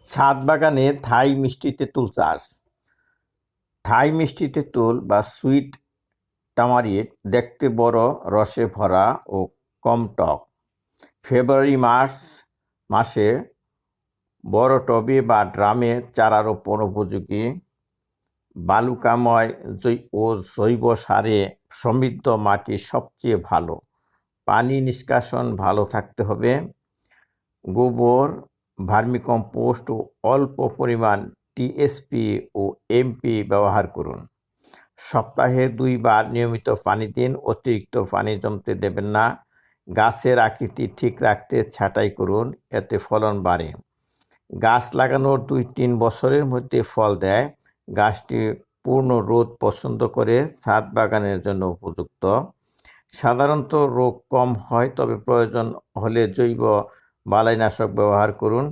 ছাদ বাগানে থাই মিষ্টি তেঁতুল চাষ। থাই মিষ্টি তেঁতুল বা সুইট টামারিন্ড দেখতে বড়, রসে ভরা ও কম টক। ফেব্রুয়ারি-মার্চ মাসে বড় টবে বা ড্রামে চারা রোপণ উপযোগী। বালুকাময় ও জৈব সারে সমৃদ্ধ মাটি সবচেয়ে ভালো। পানি নিষ্কাশন ভালো থাকতে হবে। গোবর, ভার্মিকম্পোস্ট ও অল্প পরিমাণ টিএসপি ও এমপি ব্যবহার করুন। সপ্তাহে 2 বার নিয়মিত পানি দিন, অতিরিক্ত পানি জমতে দেবেন না। গাছের আকৃতি ঠিক রাখতে ছাঁটাই করুন, এতে ফলন বাড়ে। গাছ লাগানোর 2-3 বছরের মধ্যে ফল দেয়। গাছটি পূর্ণ রোদ পছন্দ করে, ছাদ বাগানের জন্য উপযুক্ত। সাধারণত রোগ কম হয়, তবে প্রয়োজন হলে জৈব বালাইনাশক ব্যবহার করুন।